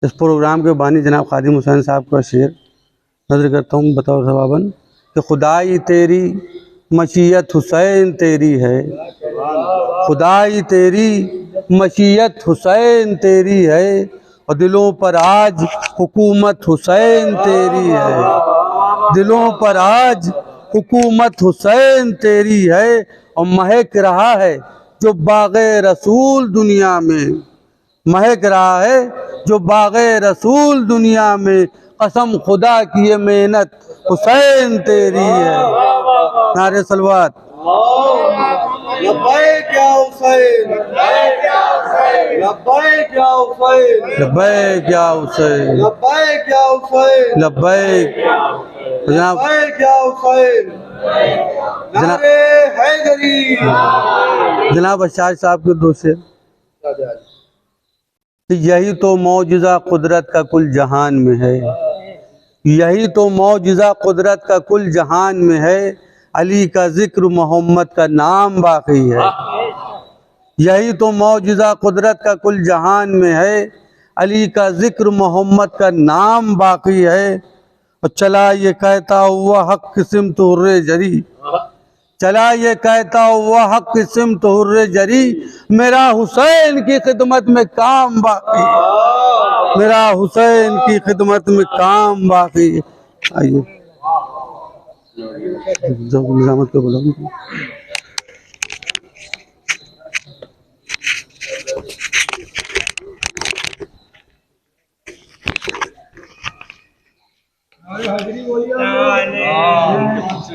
इस प्रोग्राम के बानी जनाब खादिम हुसैन साहब का शेर नज़र करता हूँ बतौर सवाबन कि खुदाई तेरी मशीयत हुसैन तेरी है, खुदाई तेरी मशीयत हुसैन तेरी है, और दिलों पर आज हुकूमत हुसैन तेरी है, दिलों पर आज हुकूमत हुसैन तेरी है, और महक रहा है जो बाग़े रसूल दुनिया में, महक रहा है जो बाग़े रसूल दुनिया में, कसम खुदा की ये मेहनत हुसैन तेरी है। नारे सलवात। लब्बैक या हुसैन, लब्बैक या हुसैन, लब्बैक या हुसैन, लब्बैक या हुसैन, लब्बैक या हुसैन, लब्बैक। जनाब लब्बैक या हुसैन, नारे हैदरी। जनाब अशार साहब के दो शेर कि यही तो मौजिज़ा कुदरत का कुल जहान में है, यही तो मौजिज़ा कुदरत का कुल जहान में है, अली का जिक्र मोहम्मद का नाम बाकी है, यही तो मौजिज़ा कुदरत का कुल जहान में है, अली का जिक्र मोहम्मद का नाम बाकी है। और चला ये कहता हुआ हक किस्म तो हुर्रे जरी, चला ये कहता हुआ हक किस्म तो हुर्रे जरी, मेरा हुसैन की खिदमत में काम बाकी, मेरा हुसैन की खिदमत में काम बाकी। आइए निजामत को बुलाओ।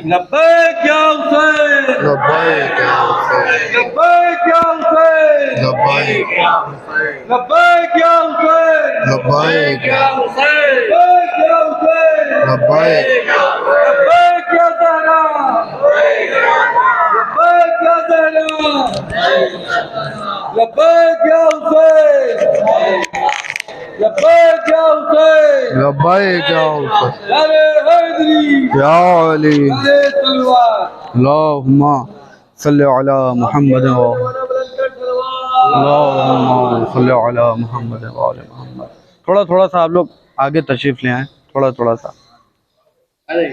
लब्बैक या हुसैन, लब्बैक या हुसैन, लब्बैक या हुसैन, लब्बैक या हुसैन, लब्बैक या हुसैन, लब्बैक या हुसैन, लब्बैक या हुसैन, लब्बैक लब्बैक या ज़हरा, लब्बैक या ज़हरा, लब्बैक या हुसैन, लब्बैक या हुसैन, लब्बैक या हुसैन, नारे हैदरी, या अली नारे तलवार। अल्लाहुम्मा सल्लि अला मुहम्मद व अल्लाहुम्मा सल्लि अला मुहम्मद व आले मुहम्मद। थोड़ा थोड़ा सा आप लोग आगे तशरीफ ले आए, थोड़ा थोड़ा सा। नारे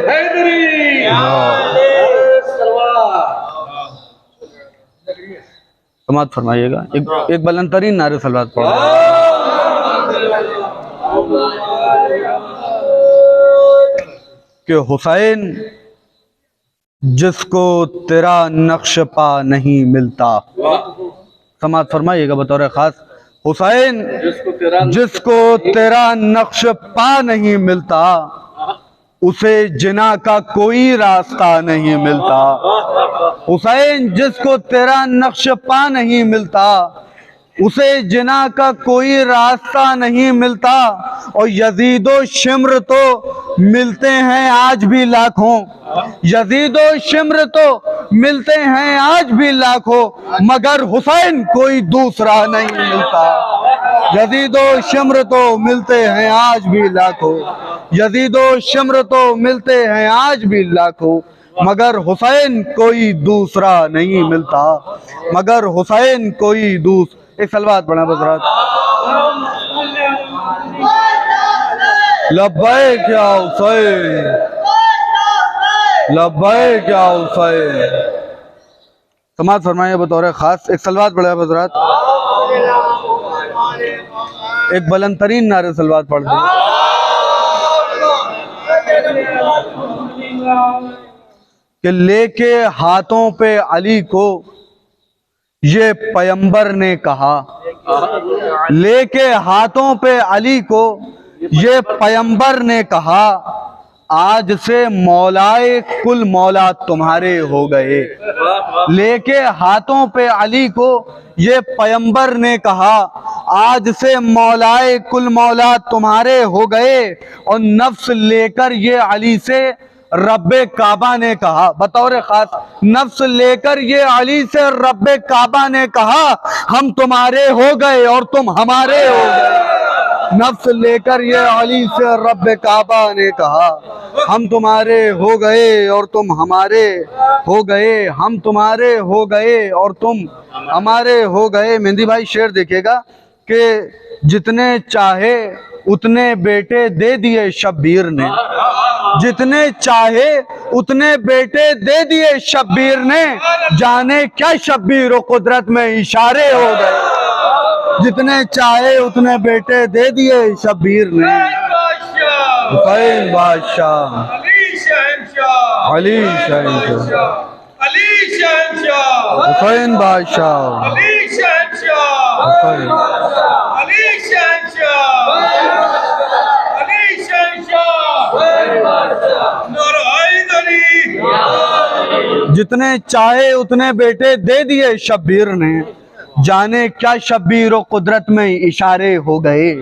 हैदरी, नारे तलवार। समात फरमाइएगा, एक बुलंद तरीन नारे सलवात पढ़ कि हुसैन जिसको तेरा नक्श पा नहीं मिलता, समात फरमाइएगा बतौर खास, हुसैन जिसको तेरा नक्श पा नहीं मिलता, उसे जिना का कोई रास्ता नहीं मिलता, हुसैन जिसको तेरा नक्श पा नहीं मिलता, उसे जिना का कोई रास्ता नहीं मिलता। और यजीदो शिम्र तो मिलते हैं आज भी लाखों, यजीदो शिम्र तो मिलते हैं आज भी लाखों, मगर हुसैन कोई दूसरा नहीं मिलता, यजीदो शिम्र तो मिलते हैं आज भी लाखों, यजीदो शिम्र तो मिलते हैं आज भी लाखों, मगर हुसैन कोई दूसरा नहीं मिलता, मगर हुसैन कोई एक सलवात बना बजरात। लब्बैक या हुसैन, लब्बैक या हुसैन। समात फरमाइए बतौर खास, एक सलवात पढ़े बजरात, एक बुलंद तरीन नारे सलवात पढ़ दें कि लेके हाथों पे अली को ये पैगंबर ने कहा, लेके हाथों पे अली को ये पैगंबर ने कहा, आज से मौलाए कुल मौला तुम्हारे हो गए। लेके हाथों पे अली को ये पैगंबर ने कहा, आज से मौलाए कुल मौला तुम्हारे हो गए। और नफ्स लेकर ये अली से रब्बे काबा ने कहा, बतौर खास नफ्स लेकर ये अली से रब्बे काबा ने कहा, हम तुम्हारे हो गए और तुम हमारे हो गए। नफ्स लेकर ये अली से रब्बे काबा ने कहा, हम तुम्हारे हो गए और तुम हमारे हो गए, हम तुम्हारे हो गए और तुम हमारे हो गए। मेहंदी भाई शेर देखिएगा कि जितने चाहे उतने बेटे दे दिए शब्बीर ने, जितने चाहे उतने बेटे दे दिए शब्बीर ने, जाने क्या शब्बीर और कुदरत में इशारे हो गए। जितने चाहे उतने बेटे दे दिए शब्बीर ने। हुसैन बादशाह, अली शहंशाह, अली शहंशाह, अली शहंशाह, हुसैन बादशाह, अली शहंशाह, हुसैन, अली शहंशाह, अली शहंशाह, नूर हैदरी। जितने चाहे उतने बेटे दे दिए शब्बीर ने, जाने क्या शब्बीर और कुदरत में इशारे हो गए,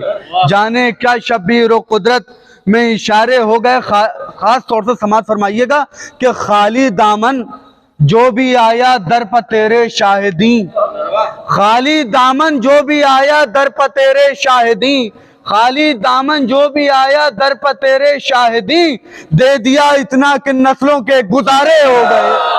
जाने क्या शब्बीर और कुदरत में इशारे हो गए। खास तौर से समाज फरमाइएगा कि खाली दामन जो भी आया दर पर तेरे शाहिदी, खाली दामन जो भी आया दर पर तेरे शाहिदी, खाली दामन जो भी आया दर पर तेरे शाहिदी, दे दिया इतना कि नस्लों के गुजारे हो गए।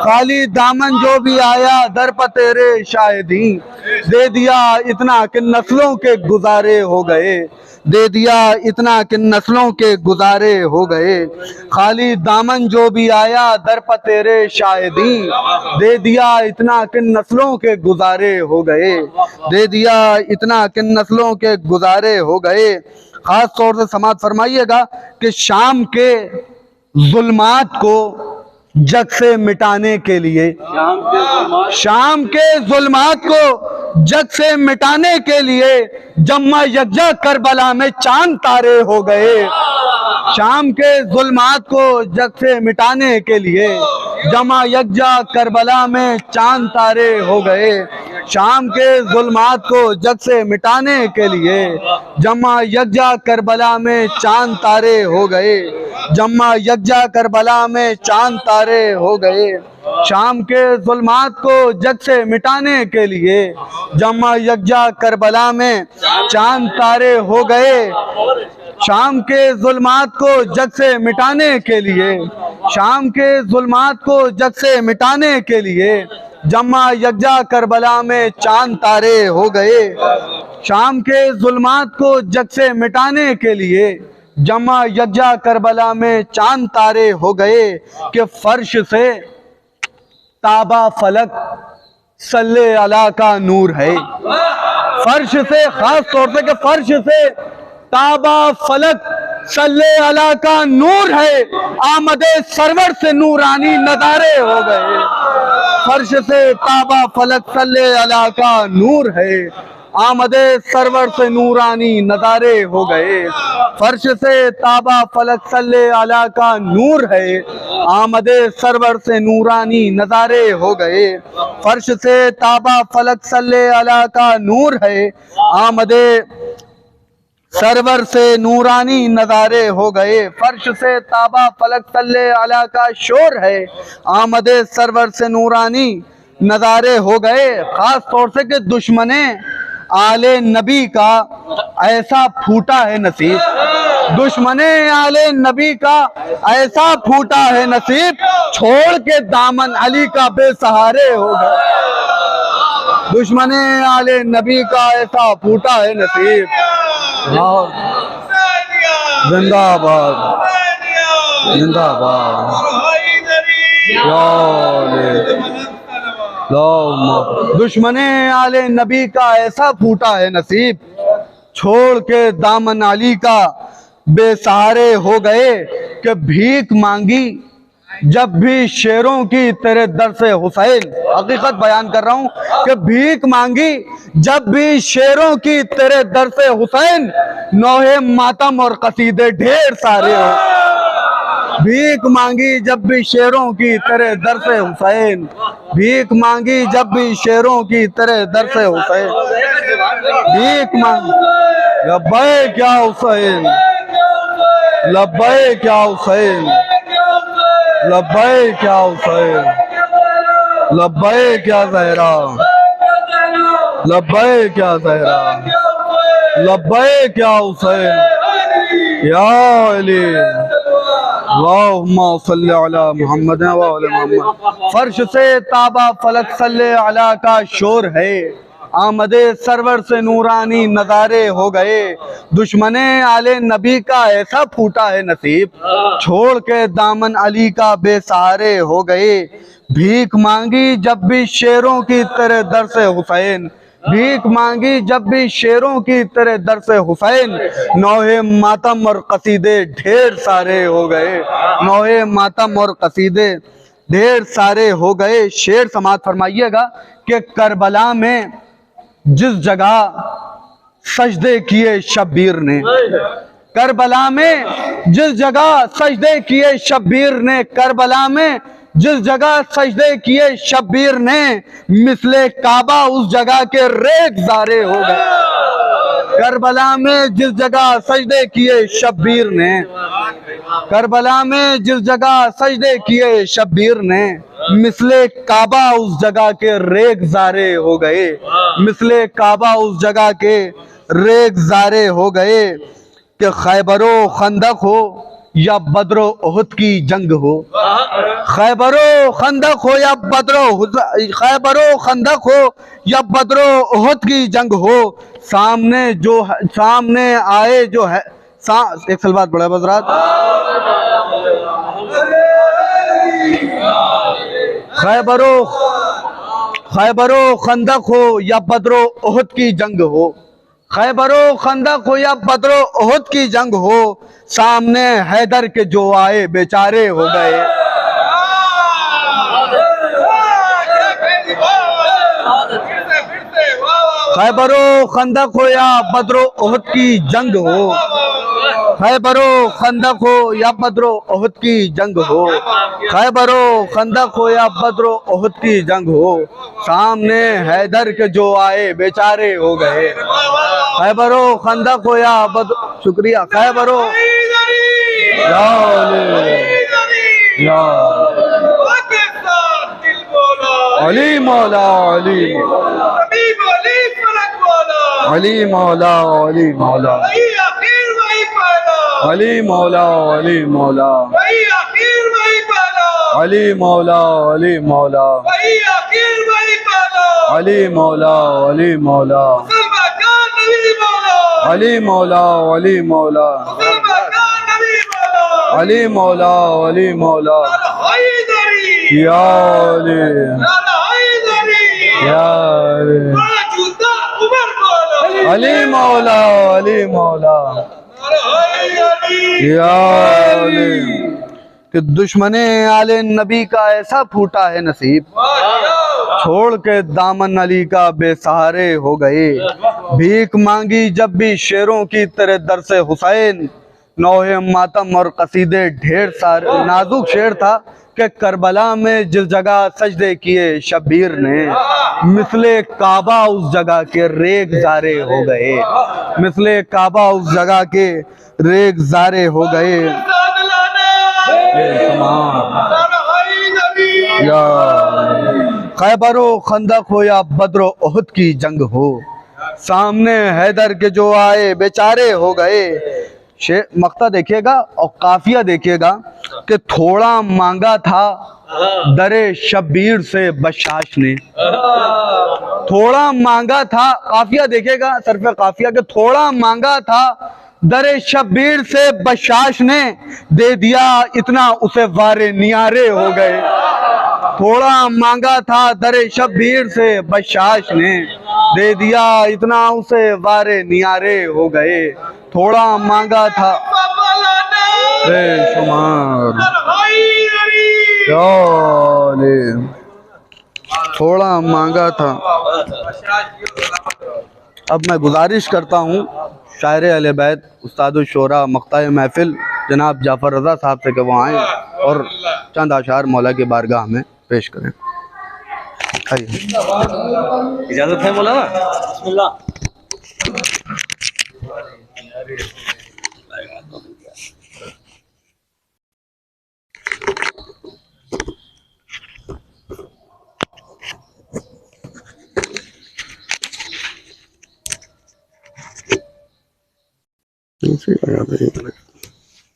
खाली दामन जो भी आया दर पर तेरे शाहिदी, दे दिया इतना कि नस्लों के गुजारे हो गए, दे दिया इतना कि नस्लों के गुजारे हो गए। खाली दामन जो भी आया दर पर तेरे शाहिदी, दे दिया इतना कि नस्लों के गुजारे हो गए, दे दिया इतना कि नस्लों के गुजारे हो गए। खास तौर से समाज फरमाइएगा कि शाम के जुल्मात को जग से मिटाने के लिए, शाम के जुल्मात को जग से मिटाने के लिए, जम्मा यकजा करबला में चांद तारे हो गए। शाम के जुल्मात को जग से मिटाने के लिए, जमा यकजा करबला में चांद तारे हो गए। शाम के जुल्मात को जग से मिटाने के लिए, जमा यकजा करबला में चांद तारे हो गए, जमा यकजा करबला में चांद तारे हो गए। शाम के जुल्मात को जग से मिटाने के लिए, जमा यकजा करबला में चांद तारे हो गए। शाम के जुल्मात को जग से मिटाने के लिए, शाम के जुल्मात को जग से मिटाने के लिए, जमा यकजा करबला में चांद तारे हो गए। शाम के जुल्मात को जग से मिटाने के लिए, जमा यकजा करबला में चांद तारे हो गए। कि फर्श से ताबा फलक सल्ले अला का नूर है। फर्श से, खास तौर से कि फर्श से ताबा फलक सल्ले अला का नूर है, आमदे सरवर से नूरानी नजारे हो गए। फर्श से ताबा फलक सल्ले अला का नूर है, आमदे सरवर से नूरानी नजारे हो गए। फर्श से ताबा फलक सल्ले अला का नूर है, आमदे सरवर से नूरानी नजारे हो गए। फर्श से ताबा फलक सल्ले अला का नूर है, आमदे सरवर से नूरानी नजारे हो गए। फर्श से ताबा फलक सल्ले अला का शोर है, आमदे सरवर से नूरानी नजारे हो गए। खास तौर से कि दुश्मने आले नबी का ऐसा फूटा है नसीब, दुश्मने आले नबी का ऐसा फूटा है नसीब, छोड़ के दामन अली का बेसहारे हो गए। दुश्मने आले नबी का ऐसा फूटा है नसीब। जिंदाबाद, जिंदाबाद। दुश्मने आले नबी का ऐसा फूटा है नसीब, छोड़ के दामन अली का बेसहारे हो गए। कि भीख मांगी जब भी शेरों की तेरे दर से हुसैन, हकीकत बयान कर रहा हूँ कि भीख मांगी जब भी शेरों की तेरे दर से हुसैन, नौहे मातम और कसीदे ढेर सारे हो। भीख मांगी जब भी शेरों की तेरे दर से हुसैन, भीख मांगी जब भी शेरों की तेरे दर से हुसैन, भीख मांगी लब्बैक या हुसैन, लब्बैक या हुसैन, लब्बैक या हुसैन, लब्बैक या ज़हरा, लब्बैक या ज़हरा, लब्बैक या हुसैन या अली, अल्लाहुम्मा सल्ली अला मुहम्मद व अला मुहम्मद। फर्श से ताबा फलक सल्ले अला का शोर है, आमदे सरवर से नूरानी नज़ारे हो गए, दुश्मने आले नबी का ऐसा फूटा है नसीब, छोड़ के दामन अली का बेसहारे हो गए। भीख मांगी जब भी शेरों की तेरे दर से हुसैन, भीख मांगी जब भी शेरों की तेरे दर से हुसैन, नौहे मातम और कसीदे ढेर सारे हो गए, नौहे मातम और कसीदे ढेर सारे हो गए। शेर समात फरमाइएगा कि करबला में जिस जगह सजदे किए शब्बीर ने, करबला में जिस जगह सजदे किए शब्बीर ने, करबला में जिस जगह सजदे किए शब्बीर ने, मिसले काबा उस जगह के रेगज़ारे हो गए। करबला में जिस जगह सजदे किए शब्बीर ने, करबला में जिस जगह सजदे किए शब्बीर ने, मिसले काबा उस जगह के रेगज़ारे हो गए, मिसले काबा उस जगह के रेगज़ारे हो गए। कि खैबरो खंदक हो या बद्रो उहुद की जंग हो, खैबरो खंदक हो या खैबरो खंदक हो या बद्रो उहुद की जंग हो, सामने जो सामने आए जो है एक सलवात बड़ा बजरात, खैबरो खंदक हो या बद्रो उहुद की जंग हो, खैबरो खंदक हो या बद्रो उहुद की जंग हो, सामने हैदर के जो आए बेचारे हो गए। खैबरो खंदक हो या बद्रो उहुद की जंग हो, खैबरो खंदक हो या बद्रो उहुद की जंग हो, खैबरो खंदक हो या बद्रो उहुद की जंग हो, सामने हैदर के जो आए बेचारे हो गए। खैबरो खंदक हो या शुक्रिया, खैबरो अली मौला अली अली मौला अली मौला अली मौला अली मौला अली मौला अली मौला अली मौला अली मौला अली मौला अली मौला अली मौला अली मौला या अली या अली मौला अली मौला या अली। कि दुश्मने आले नबी का ऐसा फूटा है नसीब, छोड़ के दामन अली का बेसहारे हो गए। भीख मांगी जब भी शेरों की तेरे दर से हुसैन, नौहे मातम और कसीदे ढेर सारे। नाजुक शेर था कि करबला में जिस जगह सजदे किए शब्बीर ने, मिसले काबा उस जगह के रेगज़ारे हो गए, मिसले काबा उस जगह के रेगज़ारे हो गए। खैबरो खंदक हो या बद्रो उहुद की जंग हो, सामने हैदर के जो आए बेचारे हो गए। मक्ता देखिएगा और काफिया देखिएगा कि थोड़ा मांगा था दरे शब्बीर से बशाश ने, थोड़ा मांगा था। काफिया देखिएगा, सरफे काफिया के थोड़ा मांगा था दरे शब्बीर से बशाश ने, दे दिया इतना उसे वारे नियारे हो गए। थोड़ा मांगा था दरे शब्बीर से बशाश ने, दे दिया इतना उसे वारे नियारे हो गए। थोड़ा मांगा था बेशुमार, थोड़ा मांगा था। अब मैं गुजारिश करता हूँ शायर अहले बैत उस्ताद शुरा मक्ता महफिल जनाब जाफ़र रज़ा साहब से कि वो आएँ और चंद अशार मौला की बारगाह में पेश करें। आइए। इजाजत है मौलाना? बिस्मिल्लाह।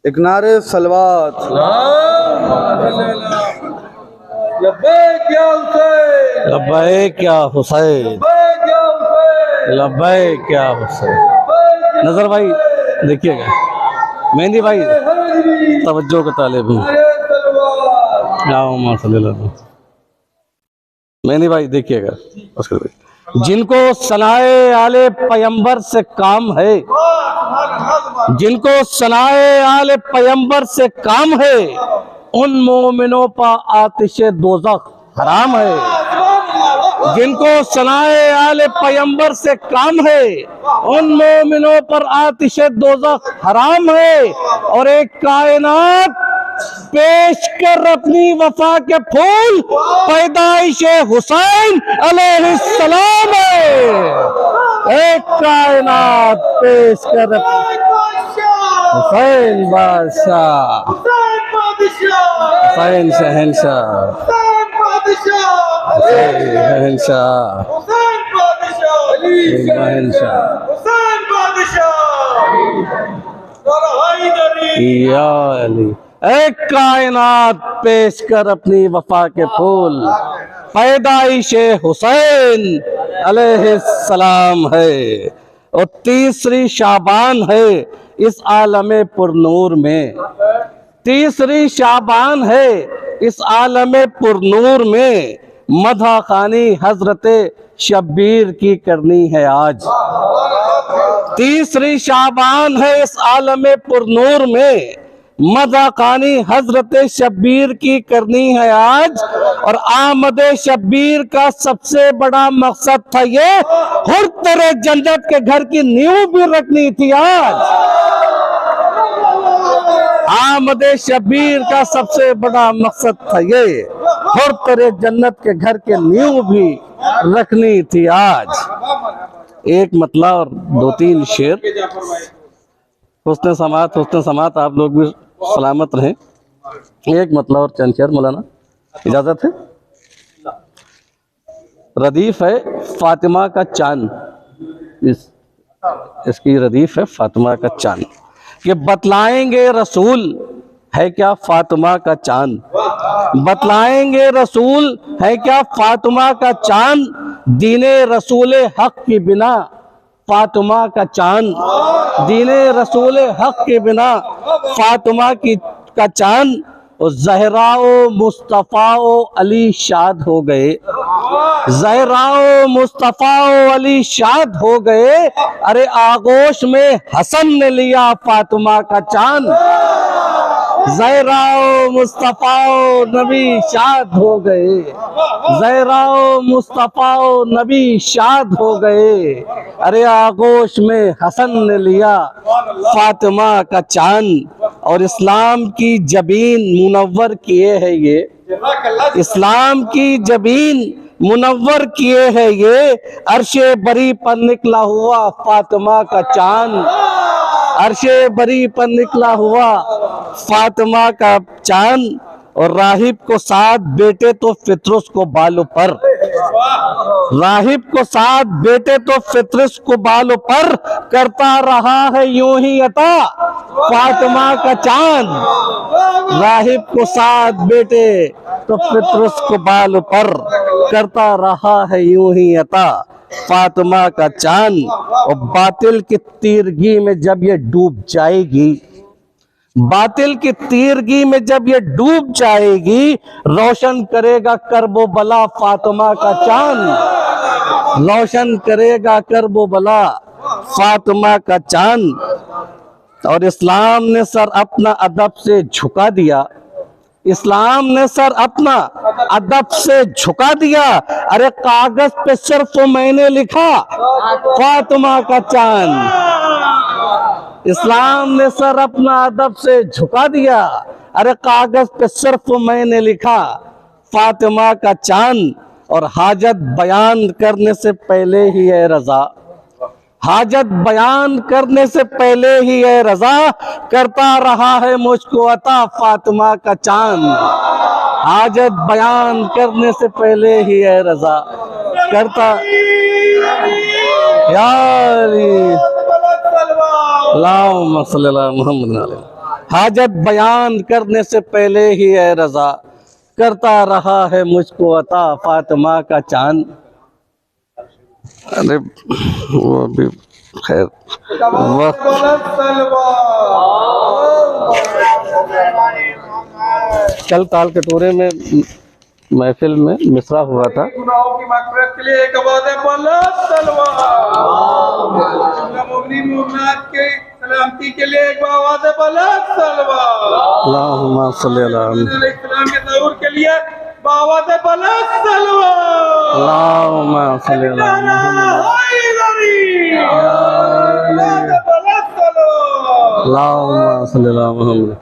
एक नारे सलवात। लब्बैक या हुसैन, लब्बैक या हुसैन, लब्बैक या हुसैन, लब्बैक या हुसैन। नजर भाई देखिएगा, मेहंदी भाई तवज्जो का तालिब हूँ। मेहंदी भाई देखिएगा, जिनको सनाए आले पैगंबर से काम है, जिनको सनाए आले पैगंबर से काम है, उन मोमिनों पर आतिशे दोज़ख हराम है। जिनको सनाए आले पैगंबर से काम है, उन मोमिनों पर आतिशे दोज़ख हराम है। और एक कायनात पेश कर अपनी वफा के फूल, पैदाइशे हुसैन अलैहिस्सलाम है। एक कायनात पेश कर हुसैन बादशाह, हुसैन शहंशाह, हुसैन शहंशाह, या अली। एक कायनात पेश कर अपनी वफा के फूल, पैदाइशे हुसैन अलैहिस्सलाम है। और तीसरी शाबान है इस आलमे पुरनूर में, तीसरी शाबान है इस आलमे पुरनूर में। मधा खानी हजरते शब्बीर की करनी है आज। तीसरी शाबान है इस आलमे पुरनूर में, मधा खानी हजरते शब्बीर की करनी है आज। और आमदे शब्बीर का सबसे बड़ा मकसद था ये, हुर तेरे जन्नत के घर की नींव भी रखनी थी आज। आमदे शब्बीर का सबसे बड़ा मकसद था ये, हुर तेरे जन्नत के घर के नींव भी रखनी थी आज। एक मतला और दो तीन शेर। हुस्न समात आप लोग भी सलामत रहें। एक मतला और चंद शेर मौलाना, इजाजत है। रदीफ है फातिमा का चांद, इसकी रदीफ है फातिमा का चांद। कि बतलाएंगे रसूल है क्या फातिमा का चांद, बतलाएंगे रसूल है क्या फातिमा का चांद। दीने रसूल हक के बिना फातिमा का चांद, दीने रसूल हक के बिना फातिमा की का चांद। और ज़हराओ मुस्तफ़ाओ अली शाद हो गए, ज़हराओ मुस्तफ़ाओ अली शाद हो गए। अरे आगोश में हसन ने लिया फातिमा का चांद। ज़हराओ मुस्तफ़ाओ नबी शाद हो गए, ज़हराओ मुस्तफ़ाओ नबी शाद हो गए। अरे आगोश में हसन ने लिया फातिमा का चांद। और इस्लाम की जबीन मुनव्वर किए है ये, इस्लाम की जबीन मुनव्वर किए है ये। अर्शे बरी पर निकला हुआ फातिमा का चांद, अर्शे बरी पर निकला हुआ फातिमा का चांद। और राहिब को साथ बेटे तो फितरस को बालों पर, राहिब को साथ बेटे तो फितरस को बालों पर। करता रहा है यूं ही अता फातिमा का चांद। राहिब को साथ बेटे तो फितरस को बालों पर, करता रहा है यूं ही अता फातिमा का चांद। और बातिल की तीरगी में जब ये डूब जाएगी, बातिल की तीरगी में जब ये डूब जाएगी, रोशन करेगा करबो बला फातिमा का चांद, रोशन करेगा करबो बला फातिमा का चांद। और इस्लाम ने सर अपना अदब से झुका दिया, इस्लाम ने सर अपना अदब से झुका दिया। अरे कागज पे सिर्फ मैंने लिखा फातिमा का चांद, इस्लाम ने सर अपना अदब से झुका दिया। अरे कागज पे सिर्फ मैंने लिखा फातिमा का चांद, और हाजत बयान करने से पहले ही है रजा, हाजत बयान करने से पहले ही है रजा, करता रहा है मुझको अता फातिमा का चांद। हाजत बयान करने से पहले ही है रजा, करता मोहम्मद। हाजत बयान करने से पहले ही है रजा, करता रहा है मुझको अता फातिमा का चांद। अरे वो भी खैर वक्त कल ताल कटोरे में महफिल में मिसरा हुआ था। गुनाहों की मग़फ़िरत के लिए एक आवाज़ है बुलंद तलवार। मुमिनात के सलामती के लिए एक आवाज़ है बुलंद तलवार। अल्लाहुम्मा सल्ली अला इस्लाम के ज़हूर के लिए आवाज़ है बुलंद तलवार। अल्लाहुम्मा सल्ली अला अल्लाहुम्मा सल्ली अला मुहम्मद।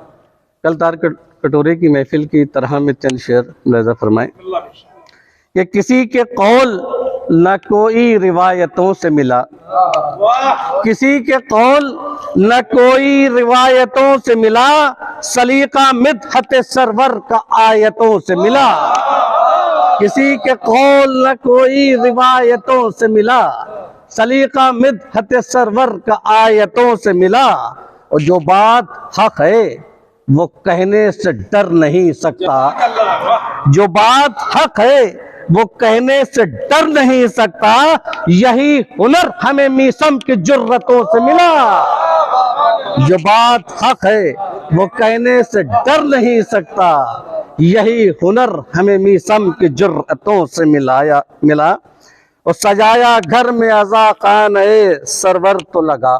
कल तार कटोरे की महफिल की तरह में चंद शेर मुलाज़ा फरमाए कि किसी के कौल न कोई रिवायतों से मिला, किसी के कौल न कोई रिवायतों से मिला, सलीका मिदहत सरवर का आयतों से मिला। किसी के कौल न कोई रिवायतों से मिला, सलीका मिदहत सरवर का आयतों से मिला। और जो बात हक है वो कहने से डर नहीं सकता, जो बात हक है वो कहने से डर नहीं सकता। यही हुनर हमें मीसम की जुर्रतों से मिला। जो बात हक है वो कहने से डर नहीं सकता, यही हुनर हमें मीसम की जुर्रतों से मिला। और सजाया घर में अज़ा खाने सरवर तो लगा,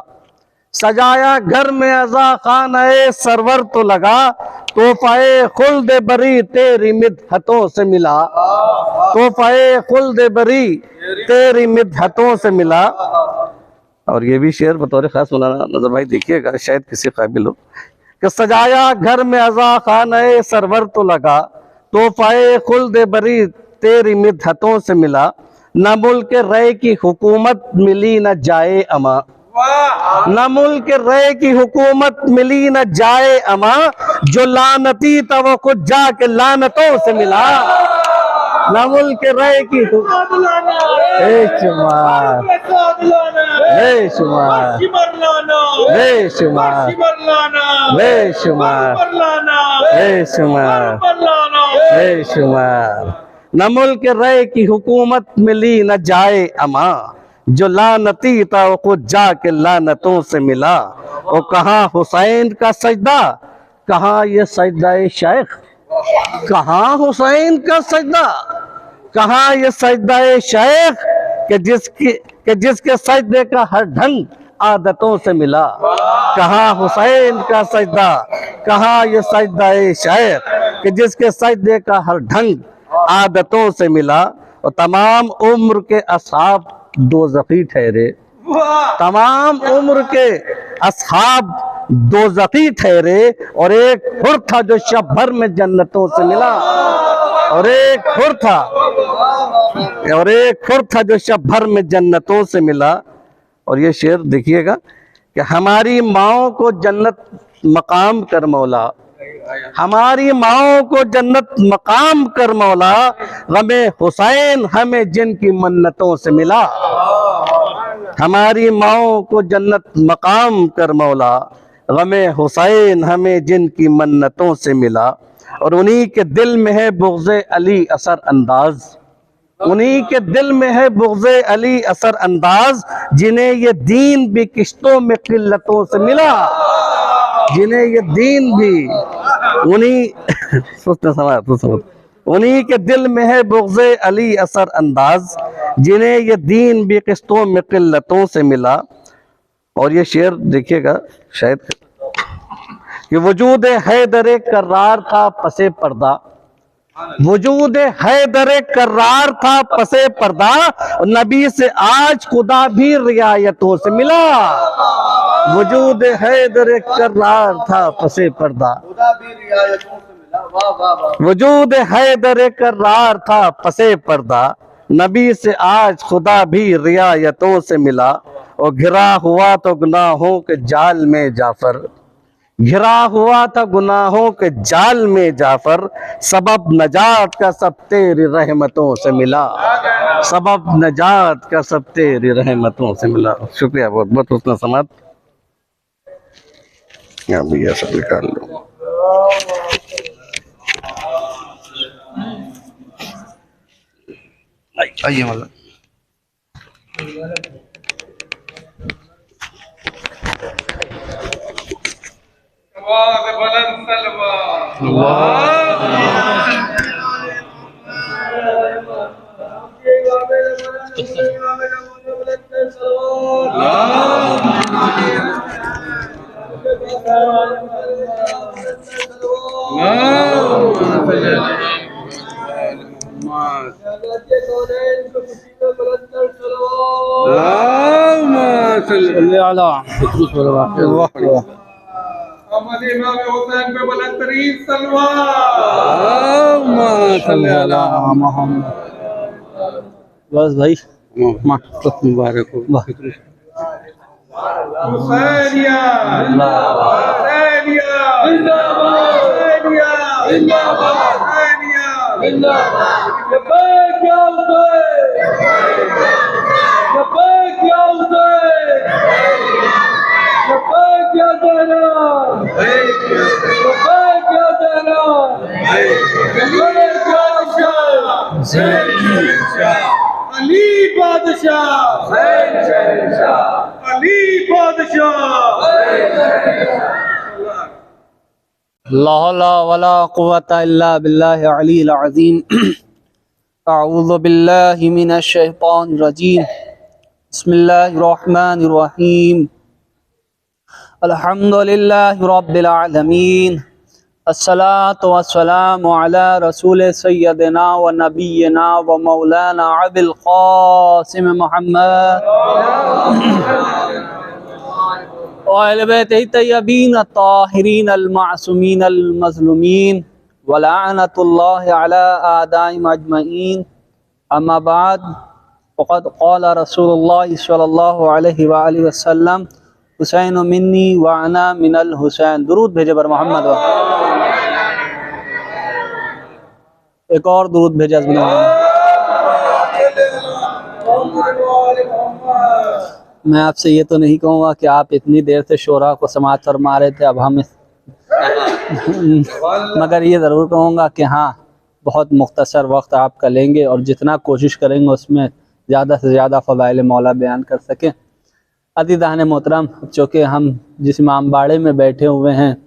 सजाया घर में अज़ा खाने सरवर तो लगा। तोहफ़े खुल्द बरी तेरी मिदहतों से मिला, तोहफ़े खुल्द बरी तेरी मिदहतों से मिला। और ये भी शेर बतौर खास सुनाना नजर भाई देखिएगा, शायद किसी काबिल हो कि सजाया घर में अज़ा खाने सरवर तो लगा, तोहफ़े खुल्द बरी तेरी मिदहतों से मिला। न मुल्क रे की हुकूमत मिली न जाए अमा, न मुल्क रे की हुकूमत मिली न जाए अमा। जो लानती था वो खुद जाके लानतों से मिला। न मुल्क रे की बेशुमार बेशुमार बेशुमार बेशुमार बेशुमार बेशुमार। न मुल्क रे की हुकूमत मिली न जाए अमा, जो लानती था वो खुद जाके लानतों से मिला। और कहाँ हुसैन का सजदा, कहाँ ये सजदा शेख, कहाँ हुसैन का सजदा, कहाँ ये सजदा शेख कि जिसके सजदे का हर ढंग आदतों से मिला। कहाँ हुसैन का सजदा, कहाँ ये सजदा शेख कि जिसके सजदे का हर ढंग आदतों से मिला। और तमाम उम्र के असहाब दोज़खी ठहरे, तमाम उम्र के असहाब दोज़खी ठहरे। और एक हुर था जो शब भर में जन्नतों से मिला, और एक हुर था, और एक हुर था जो शब भर में जन्नतों से मिला। और ये शेर देखिएगा कि हमारी माओ को जन्नत मकाम कर मौला, हमारी माओ को जन्नत मकाम कर मौला। गमे हुसैन हमें जिनकी मन्नतों से मिला, हमारी माओ को जन्नत मकाम कर मौला। गमे हुसैन हमें जिनकी मन्नतों से मिला। और उन्हीं के दिल में है बुग़्ज़े अली असर अंदाज, उन्हीं के दिल में है बुग़्ज़े अली असर अंदाज। जिन्हें ये दीन भी किश्तों में किल्लतों से मिला, जिन्हें ये दीन भी उन्हीं उन्हीं के दिल में है बुग़्ज़े अली असर अंदाज। जिन्हें ये दीन भी किस्तों में किल्लतों से मिला। और ये शेर देखिएगा शायद कि वजूद हैदर कर्रार था पसे पर्दा, वजूद हैदर कर्रार था पसे पर्दा। और नबी से आज खुदा भी रियायतों से मिला, वजूद हैदर एक करार था पसे पर्दा, खुदा भी रियायतों से मिला। वाह वाह वाह। वजूद हैदर एक करार था पसे पर्दा, नबी से आज खुदा भी रियायतों से मिला। और घिरा हुआ तो गुनाहों के जाल में जाफर, घिरा हुआ था गुनाहों के जाल में जाफर, सबब नजात का सब तेरी रहमतों से मिला, सबब नजात का सब तेरी रहमतों से मिला। शुक्रिया बहुत बहुत हुस्न समात। यहाँ भैया सब निकाल लो। आइए मौला। बस भाई मुबारक हो। हुसैनिया हुसैनिया हुसैनिया हुसैनिया लब्बैक या हुसैन, लब्बैक या हुसैन, लब्बैक या ज़हरा, लब्बैक या ज़हरा, लब्बैक या शाह, अली बादशाह, अली बादशाह। ला हौला वला कुव्वता इल्ला बिल्लाहि अलील अज़ीम। अऊज़ु बिल्लाहि मिनश शैतानिर रजीम। बिस्मिल्लाहिर रहमानिर रहीम। अल्हम्दुलिल्लाहि रब्बिल आलमीन। अस्सलातु वस्सलामु अला रसूल सय्यदिना व नबिय्यिना व मौलाना अबिल क़ासिम मुहम्मद व अहले बैतिही तय्यबीन अत्ताहिरीन अल-मासूमीन अल-मज़लूमीन व लअनतुल्लाहि अला आदाइहिम अजमईन। अम्मा बाद फ़क़द क़ाल रसूलुल्लाह सल्लल्लाहु अलैहि व आलिहि वसल्लम हुसैन मिन्नी व अना मिनल हुसैन। दुरूद भेजे बर मोहम्मद। एक और दुरूद भेजा मैं आपसे ये तो नहीं कहूँगा कि आप इतनी देर से शोरा को समाअत फरमा रहे थे, अब हम मगर ये ज़रूर कहूँगा कि हाँ, बहुत मुख्तसर वक्त आपका लेंगे और जितना कोशिश करेंगे उसमें ज़्यादा से ज़्यादा फ़ज़ाइल मौला बयान कर सकें। अज़ीज़ान मोहतरम, चूँकि हम जिस इमाम बाड़े में बैठे हुए हैं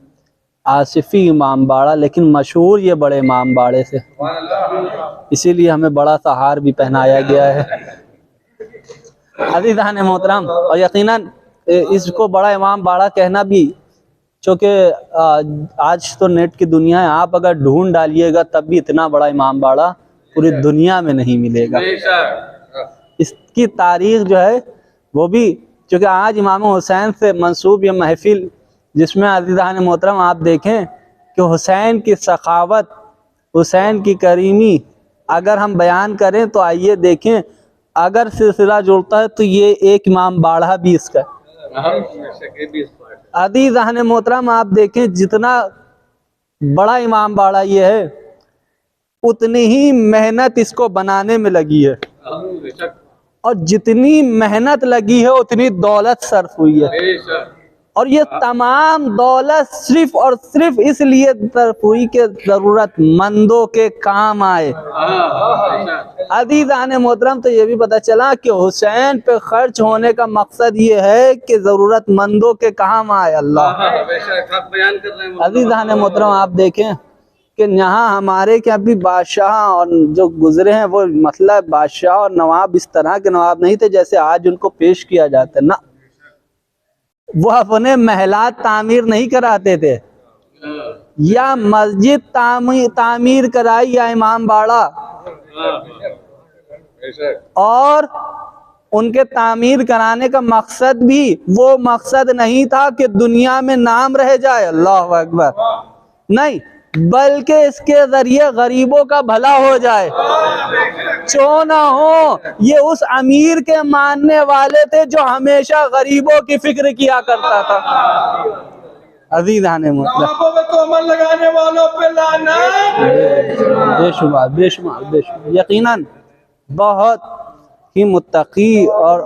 आसिफ़ी इमाम बाड़ा, लेकिन मशहूर ये बड़े इमाम बाड़े से, इसीलिए हमें बड़ा सा हार भी पहनाया गया है। अज़ीज़ान मोहतरम, और यकीनन इसको बड़ा इमाम बाड़ा कहना भी, चूँकि आज तो नेट की दुनिया है, आप अगर ढूंढ डालिएगा तब भी इतना बड़ा इमाम बाड़ा पूरी दुनिया में नहीं मिलेगा। इसकी तारीख़ जो है वो भी, चूँकि आज इमाम हुसैन से मंसूब ये महफिल, जिसमें अज़ीज़ान मोहतरम आप देखें कि हुसैन की सखावत, हुसैन की करीमी अगर हम बयान करें तो आइए देखें, अगर सिलसिला जुड़ता है तो ये एक इमाम बाड़ा भी इसका। अज़ीज़ान मोहतरम आप देखें, जितना बड़ा इमाम बाड़ा ये है उतनी ही मेहनत इसको बनाने में लगी है, और जितनी मेहनत लगी है उतनी दौलत सर्फ हुई है। और ये तमाम दौलत सिर्फ और सिर्फ इसलिए सर्फ हुई कि ज़रूरतमंदों के काम आए। अज़ीज़ान मोहतरम, तो ये भी पता चला कि हुसैन पे खर्च होने का मकसद ये है कि ज़रूरतमंदों के काम आए। अल्लाह। अज़ीज़ान मोहतरम आप देखें कि यहाँ हमारे क्या भी बादशाह और जो गुजरे हैं वो मतलब बादशाह और नवाब इस तरह के नवाब नहीं थे जैसे आज उनको पेश किया जाता है ना। वो अपने महलात तामीर नहीं कराते थे, या मस्जिद तामीर कराई या इमाम बाड़ा, और उनके तामीर कराने का मकसद भी वो मकसद नहीं था कि दुनिया में नाम रह जाए, अल्लाह अकबर, नहीं, बल्कि इसके जरिए गरीबों का भला हो जाए, चो ना हो। ये उस अमीर के मानने वाले थे जो हमेशा गरीबों की फिक्र किया करता था। अजीज आने ख्वाबों में तो अमल लगाने वालों पे लानत। बेशुमार बेशुमार बेशुमार, यकीनन बहुत ही मुत्तकी और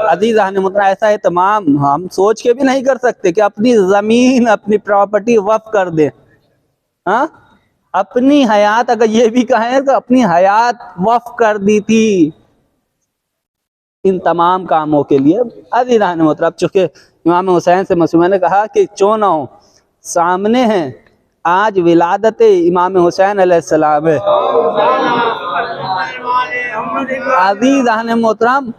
अजीज आने मुतरा ऐसा है तमाम हम सोच के भी नहीं कर सकते कि अपनी जमीन अपनी प्रॉपर्टी वक्फ कर दे। हाँ, अपनी हयात, अगर ये भी कहें तो अपनी हयात वक्फ कर दी थी इन तमाम कामों के लिए। अजीज आने मुतरा, अब चूंकि इमाम हुसैन से मसूमा ने कहा कि चो ना हो, सामने हैं आज विलादत इमाम हुसैन अलैहिस्सलाम है। अजीज आने मोहतरम,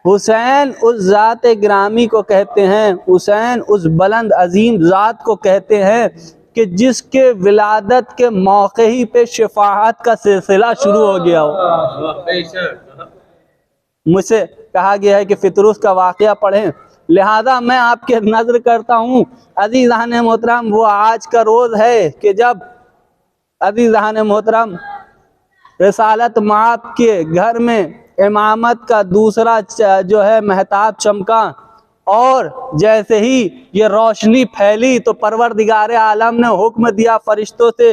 हुसैन उस ज़ात ग्रामी को कहते हैं, हुसैन उस बुलंद अजीम ज़ात को कहते हैं कि जिसके विलादत के मौके ही पे शफाअत का सिलसिला शुरू हो गया हो। मुझसे कहा गया है कि फितरूस का वाक़या पढ़ें, लिहाजा मैं आपके नज़र करता हूँ अज़ीज़ान मोहतरम, वो आज का रोज़ है कि जब अज़ीज़ान मोहतरम रिसालत माप के घर में इमामत का दूसरा जो है महताब चमका, और जैसे ही ये रोशनी फैली तो परवरदिगार आलम ने हुक्म दिया फरिश्तों से,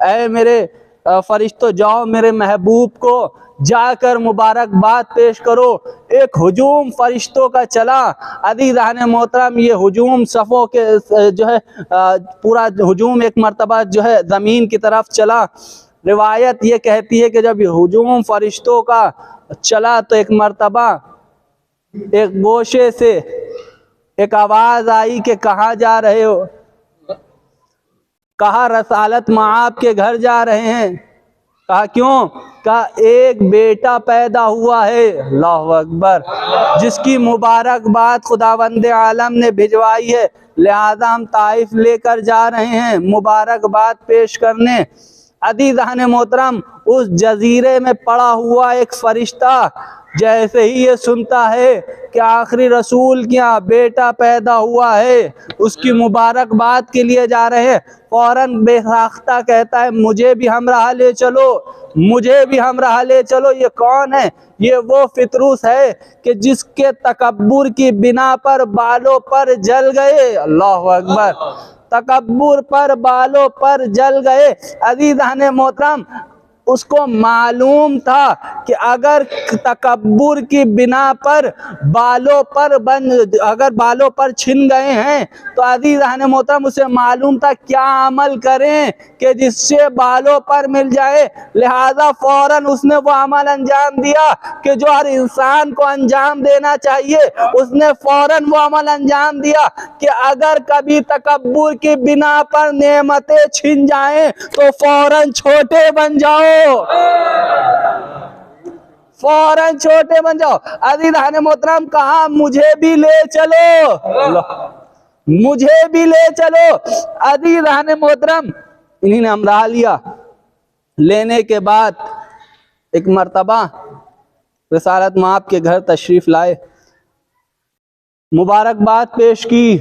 ऐ मेरे फरिश्तों जाओ मेरे महबूब को जाकर मुबारकबाद पेश करो। एक हुजूम फरिश्तों का चला। अज़ीज़ान मोहतरम, ये हुजूम सफ़ों के जो है पूरा हुजूम एक मरतबा जो है ज़मीन की तरफ चला। रिवायत ये कहती है कि जब ये हुजूम फरिश्तों का चला तो एक मरतबा एक गोशे से एक आवाज़ आई कि कहाँ जा रहे हो? कहा रसालत माप के घर जा रहे हैं। कहा क्यों? कहा एक बेटा पैदा हुआ है, अल्लाहु अकबर, जिसकी मुबारकबाद खुदावंद आलम ने भिजवाई है, लिहाजा हम ताइफ लेकर जा रहे हैं मुबारकबाद पेश करने। अज़ीज़ान मोहतरम, उस जजीरे में पड़ा हुआ एक फरिश्ता जैसे ही ये सुनता है कि आखिरी रसूल के यहाँ बेटा पैदा हुआ है, उसकी मुबारकबाद के लिए जा रहे हैं, फौरन बेसाख्ता कहता है मुझे भी हमराह ले चलो, मुझे भी हमराह ले चलो। ये कौन है? ये वो फितरूस है कि जिसके तकब्बुर की बिना पर बालों पर जल गए, अल्लाहु अकबर, तकब्बुर पर बालों पर जल गए। अज़ीज़ान मोहतरम, उसको मालूम था कि अगर तकब्बुर की बिना पर बालों पर अगर बालों पर छिन गए हैं तो अज़ीज़ान मोहतरम उसे मालूम था क्या अमल करें कि जिससे बालों पर मिल जाए। लिहाजा फौरन उसने वो अमल अंजाम दिया कि जो हर इंसान को अंजाम देना चाहिए। उसने फौरन वो अमल अंजाम दिया कि अगर कभी तकब्बुर की बिना पर नेमतें छिन जाएं तो फौरन छोटे बन जाओ, फौरन छोटे बन जाओ। अज़ीज़ान मोहतरम कहा मुझे भी ले चलो, मुझे भी ले चलो। अज़ीज़ान मोहतरम, इन्हीं ने हमराह लिया। लेने के बाद एक मर्तबा रिसालत माप के घर तशरीफ लाए, मुबारकबाद पेश की,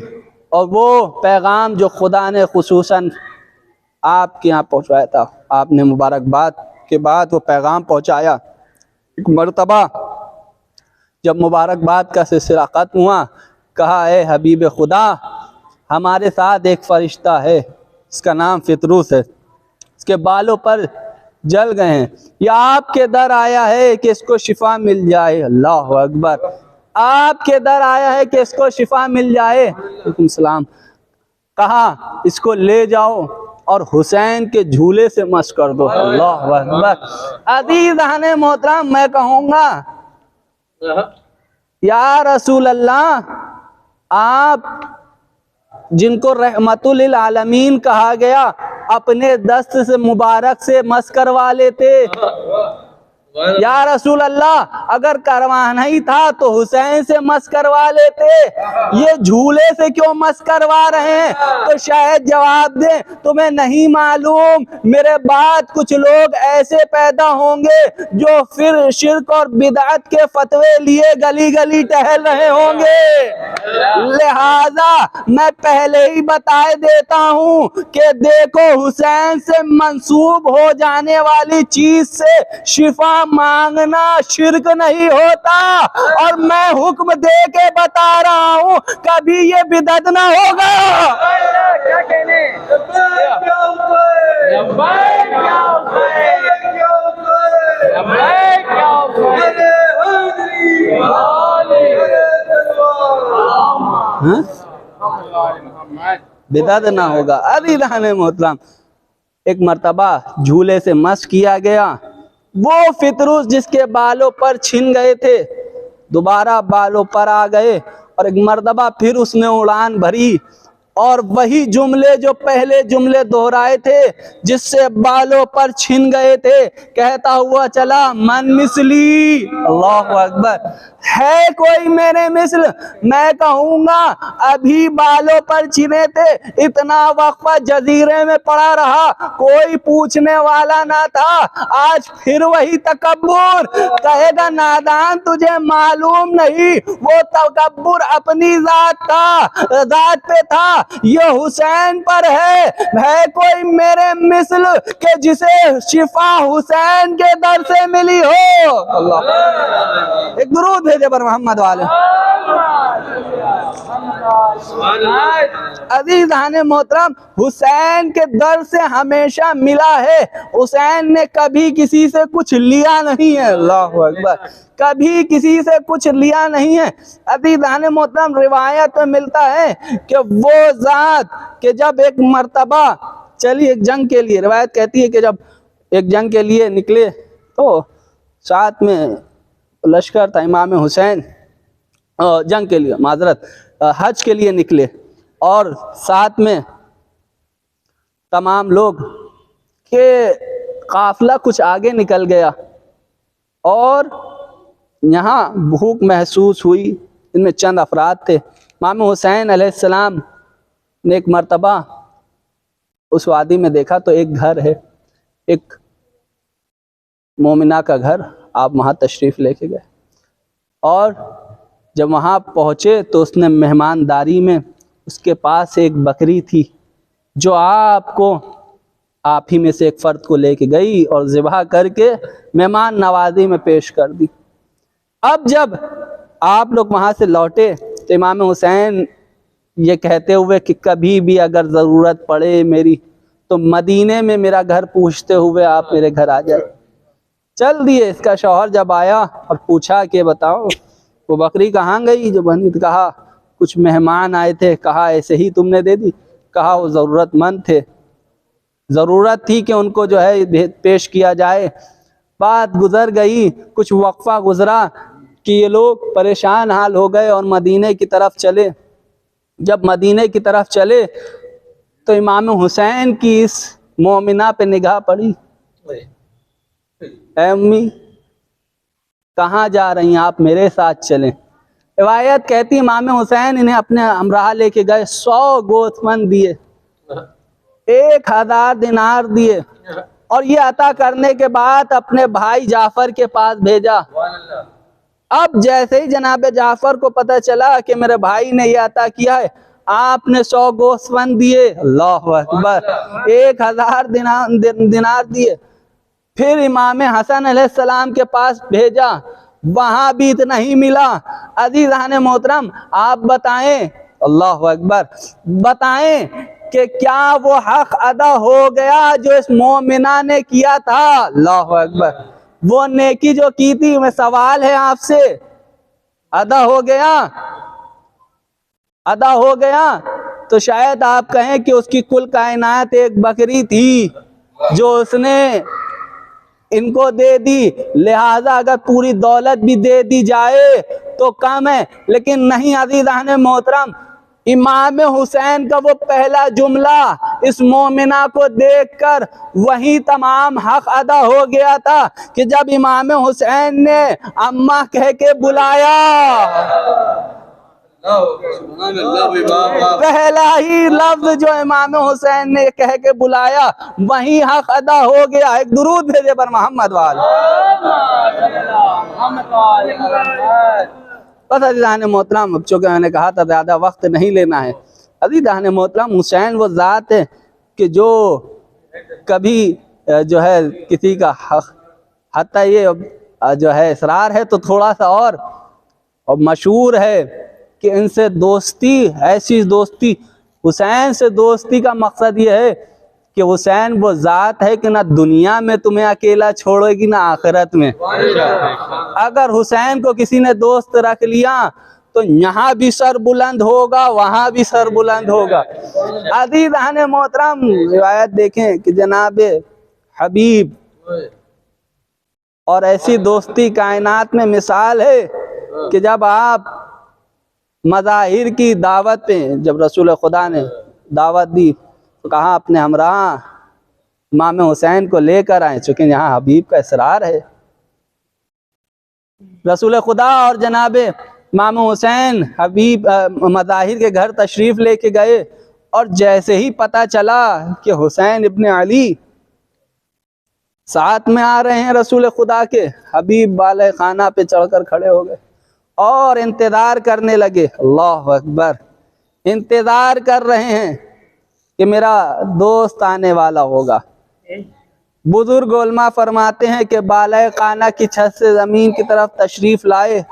और वो पैगाम जो खुदा ने खुसूसन आपके यहाँ पहुँचाया था, आपने मुबारकबाद के बाद वो पैगाम पहुँचाया। एक मर्तबा जब मुबारकबाद का सिलसिला ख़त्म हुआ, कहा ए हबीब खुदा, हमारे साथ एक फ़रिश्ता है, इसका नाम फितरूस है, इसके बालों पर जल गए हैं, या आपके दर आया है कि इसको शिफा मिल जाए। अल्लाह अकबर, आपके दर आया है कि इसको शिफा मिल जाए। वालेकुम सलाम। कहा इसको ले जाओ और हुसैन के झूले से मस कर दो। अल्लाह अकबर। अज़ीज़ान मोहतरम, मैं कहूँगा या रसूल अल्लाह, आप जिनको रहमतुल आलमीन कहा गया, अपने दस्त से मुबारक से मस करवा लेते। या रसूल अल्लाह, अगर करवाना ही था तो हुसैन से मस करवा लेते, ये झूले से क्यों मस करवा रहे हैं? तो शायद जवाब दें, तुम्हें नहीं मालूम मेरे बाद कुछ लोग ऐसे पैदा होंगे जो फिर शिर्क और बिदअत के फतवे लिए गली गली टहल रहे होंगे। लिहाजा मैं पहले ही बता देता हूँ कि देखो, हुसैन से मंसूब हो जाने वाली चीज से शिफा मांगना शिर्क नहीं होता, और मैं हुक्म दे के बता रहा हूँ कभी ये बिदअत ना होगा। क्या कहने? बिदअत ना होगा। अभी रहने मोहतरम, एक मर्तबा झूले से मस किया गया, वो फितरूस जिसके बालों पर छिन गए थे दोबारा बालों पर आ गए, और एक मर्तबा फिर उसने उड़ान भरी, और वही जुमले जो पहले जुमले दोहराए थे जिससे बालों पर छिन गए थे, कहता हुआ चला मन मिसली, अल्लाहु अकबर, है कोई मेरे मिसल? मैं कहूंगा अभी बालों पर छिने थे, इतना वक्फा जजीरे में पड़ा रहा, कोई पूछने वाला ना था, आज फिर वही तकब्बुर। कहेगा नादान, तुझे मालूम नहीं, वो तकब्बुर अपनी जात था, जात पे था, ये हुसैन पर है कोई मेरे मिसल के जिसे शिफा हुसैन के दर से मिली हो? अल्लाह, एक दुरूद भेजे पर मोहम्मद वाले। अजीज़ान मोहतरम, हुसैन के दर से हमेशा मिला है, हुसैन ने कभी किसी से कुछ लिया नहीं है। अल्लाहु अकबर, कभी किसी से कुछ लिया नहीं है। अजीज़ान मोहतरम, रिवायत में मिलता है कि वो जात के जब एक मर्तबा चली एक जंग के लिए, रिवायत कहती है कि जब एक जंग के लिए निकले तो साथ में लश्कर था, इमाम हुसैन जंग के लिए, माजरत हज के लिए निकले, और साथ में तमाम लोग के काफिला कुछ आगे निकल गया, और यहाँ भूख महसूस हुई। इनमें चंद अफराद थे। इमाम हुसैन अलैहिस्सलाम ने एक मर्तबा उस वादी में देखा तो एक घर है, एक मोमिना का घर, आप वहाँ तशरीफ़ लेके गए, और जब वहाँ पहुँचे तो उसने मेहमानदारी में उसके पास एक बकरी थी जो आप ही में से एक फ़र्द को लेके गई और ज़िबह करके मेहमान नवाजी में पेश कर दी। अब जब आप लोग वहाँ से लौटे तो इमाम हुसैन ये कहते हुए कि कभी भी अगर ज़रूरत पड़े मेरी तो मदीने में मेरा घर पूछते हुए आप मेरे घर आ जाए। चल दिए। इसका शौहर जब आया और पूछा कि बताओ वो बकरी कहाँ गई जो बनी, तो कहा कुछ मेहमान आए थे, कहा ऐसे ही तुमने दे दी, कहा वो ज़रूरतमंद थे, ज़रूरत थी कि उनको जो है पेश किया जाए। बात गुजर गई, कुछ वक्फा गुजरा कि ये लोग परेशान हाल हो गए और मदीने की तरफ चले। जब मदीने की तरफ चले तो इमाम हुसैन की इस मोमिना पे निगाह पड़ी। ऐ अम्मी, कहाँ जा रही हैं आप, मेरे साथ चलें। रिवायत कहती इमाम हुसैन इन्हें अपने हमराह लेके गए, 100 गोतमन दिए, 1000 दिनार दिए, और ये अता करने के बाद अपने भाई जाफर के पास भेजा। अब जैसे ही जनाब जाफर को पता चला कि मेरे भाई ने ये अता किया है, आपने 100 गोतमन दिए, अल्लाहु अकबर, 1000 दिनार दिए। फिर इमाम हसन अलैहिस्सलाम के पास भेजा, वहां भी इतना ही मिला। अजीज़ान मोहतरम, आप बताएं, अल्लाहु अकबर, बताएं कि क्या वो हक अदा हो गया जो इस मोमिना ने किया था? अल्लाहु अकबर, वो नेकी जो की थी, मैं सवाल है आपसे, अदा हो गया? अदा हो गया तो शायद आप कहें कि उसकी कुल कायनात एक बकरी थी जो उसने इनको दे दी, लिहाजा अगर पूरी दौलत भी दे दी जाए तो कम है। लेकिन नहीं अज़ीज़ान मोहतरम, इमाम हुसैन का वो पहला जुमला इस मोमिना को देखकर वही तमाम हक अदा हो गया था कि जब इमाम हुसैन ने अम्मा कह के बुलाया, पहला ही लफ्ज जो इमाम हुसैन ने कह के बुलाया वही हक अदा हो गया। एक दुरूद भेजे पर मोहम्मद वाल। बस अज़ीज़ान मोहतरम, चूँकि मैंने कहा था ज़्यादा वक्त नहीं लेना है। अज़ीज़ान मोहतरम, हुसैन वो ज़ात है कि जो कभी जो है किसी का हत्ता ये जो है इसरार है तो थोड़ा सा और मशहूर है कि इनसे दोस्ती, ऐसी दोस्ती, हुसैन से दोस्ती का मकसद ये है कि हुसैन वो ज़ात है कि ना दुनिया में तुम्हें अकेला छोड़ेगी ना आखिरत में। अगर हुसैन को किसी ने दोस्त रख लिया तो यहाँ भी सर बुलंद होगा, वहाँ भी सर बुलंद होगा। अज़ीज़ान मोहतरम, रिवायत देखें कि जनाब हबीब और ऐसी दोस्ती कायनात में मिसाल है कि जब आप मज़ाहिर की दावत पे, जब रसूल खुदा ने दावत दी तो कहा अपने हमरा इमाम हुसैन को लेकर आए, चूँकि यहाँ हबीब का इसरार है। रसूल खुदा और जनाब इमाम हुसैन हबीब मज़ाहिर के घर तशरीफ़ लेके गए और जैसे ही पता चला कि हुसैन इब्ने अली साथ में आ रहे हैं रसूल खुदा के, हबीब वाले खाना पे चढ़कर खड़े हो गए और इंतज़ार करने लगे। अल्लाह अकबर, इंतज़ार कर रहे हैं कि मेरा दोस्त आने वाला होगा। बुजुर्ग उलमा फरमाते हैं कि बाले खाना की छत से ज़मीन की तरफ तशरीफ़ लाए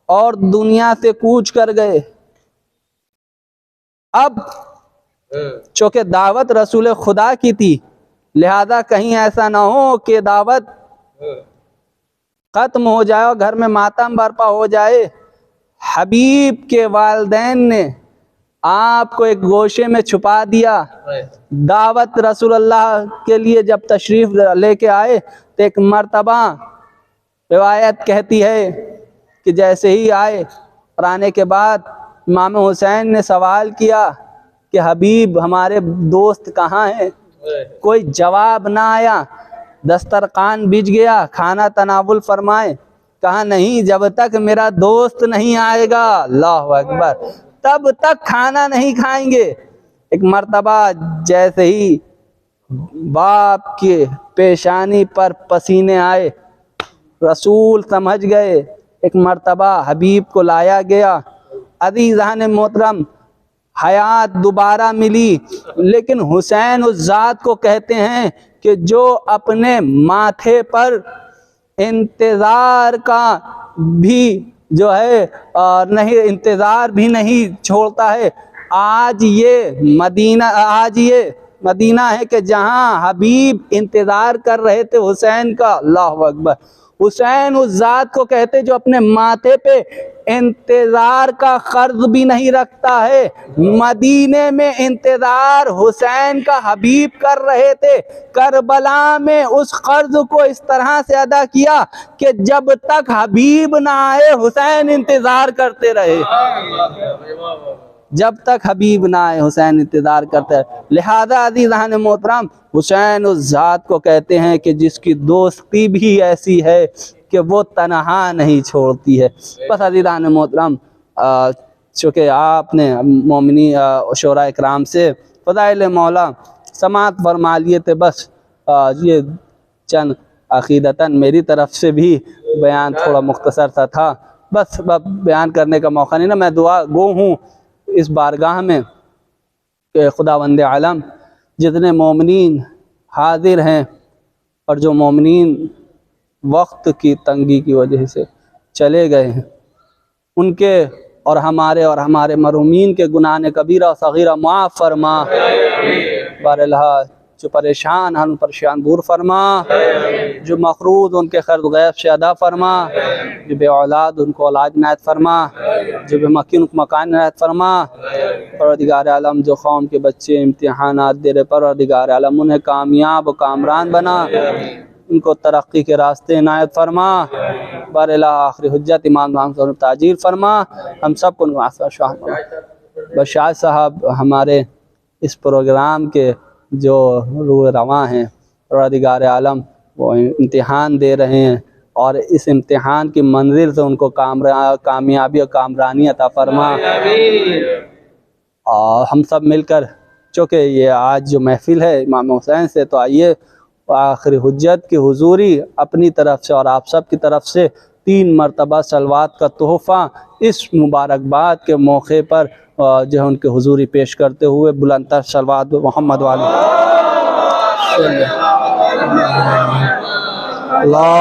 और दुनिया से कूच कर गए। अब चूँकि दावत रसूल खुदा की थी, लिहाजा कहीं ऐसा ना हो कि दावत ख़त्म हो जाए और घर में मातम बरपा हो जाए। हबीब के वालिदैन ने आपको एक गोशे में छुपा दिया। दावत रसूलुल्लाह के लिए जब तशरीफ़ लेके आए तो एक मर्तबा रिवायत कहती है कि जैसे ही आए और आने के बाद इमाम हुसैन ने सवाल किया कि हबीब हमारे दोस्त कहाँ हैं? कोई जवाब ना आया। दस्तरखान बिछ गया, खाना तनावुल फरमाए, कहा नहीं जब तक मेरा दोस्त नहीं आएगा, अल्लाह अकबर, तब तक खाना नहीं खाएंगे। एक मर्तबा जैसे ही बाप के पेशानी पर पसीने आए, रसूल समझ गए। एक मर्तबा हबीब को लाया गया। अज़ीज़ान मोहतरम, हयात दोबारा मिली, लेकिन हुसैन उस ज़ात को कहते हैं कि जो अपने माथे पर इंतज़ार का भी जो है नहीं, इंतज़ार भी नहीं छोड़ता है। आज ये मदीना है कि जहाँ हबीब इंतज़ार कर रहे थे हुसैन का। अल्लाह अकबर, हुसैन उस ज़ात को कहते जो अपने माथे पे इंतज़ार का कर्ज भी नहीं रखता है। मदीने में इंतज़ार हुसैन का हबीब कर रहे थे। करबला में उस कर्ज को इस तरह से अदा किया कि जब तक हबीब ना आए हुसैन इंतज़ार करते रहे। जब तक हबीब ना आए हुसैन इंतज़ार करते रहे। लिहाजा अज़ीज़ान मोहतरम, हुसैन उस ज़ात को कहते हैं कि जिसकी दोस्ती भी ऐसी है कि वो तनहा नहीं छोड़ती है। बस अज़ीज़ान मोहतरम, चूँकि आपने मोमिनी शोरा इकराम से फ़ज़ाइल मौला समात फरमा लिए थे, बस ये चंद अक़ीदतन मेरी तरफ से भी बयान थोड़ा मुख्तसर सा था। बस बयान करने का मौका नहीं ना, मैं दुआ गो हूँ इस बारगाह में कि खुदावंद आलम जितने मोमिनीन हाजिर हैं और जो मोमिनीन वक्त की तंगी की वजह से चले गए हैं, उनके और हमारे मरहूमीन के गुनाह ने कबीरा और सगीरा माफ़ फरमा। बारहा जो परेशान हैं उन परेशान दूर फरमा, जो मखरूज उनके खर्च गैब से अदा फरमा, जो बे औलाद उनको औलाद नायत फरमा, जो बेमकीन उनको मकान नायत फरमा। परवरदिगार आलम जो कौम के बच्चे इम्तिहानात दे रहे, परवरदिगार आलम उन्हें कामयाब कामरान बना, उनको तरक्की के रास्ते इनायत फरमा। बारला आखिरी हुज्जत इमाम ताजीर फरमा, हम सब को शाह बशार साहब हमारे इस प्रोग्राम के जो रूह रवां हैं, परवरदिगार आलम वो इम्तिहान दे रहे हैं और इस इम्तिहान की मंजिल से उनको कामयाबी और कामरानी अता फरमा। और हम सब मिलकर, चूँकि ये आज जो महफिल है इमाम हुसैन से, तो आइए आखिरी हुज्जत की हुजूरी अपनी तरफ से और आप सब की तरफ से 3 मरतबा सलवात का तोहफ़ा इस मुबारकबाद के मौके पर जो है उनके हुजूरी पेश करते हुए बुलंदतर सलवात मोहम्मद वाले अल्लाह।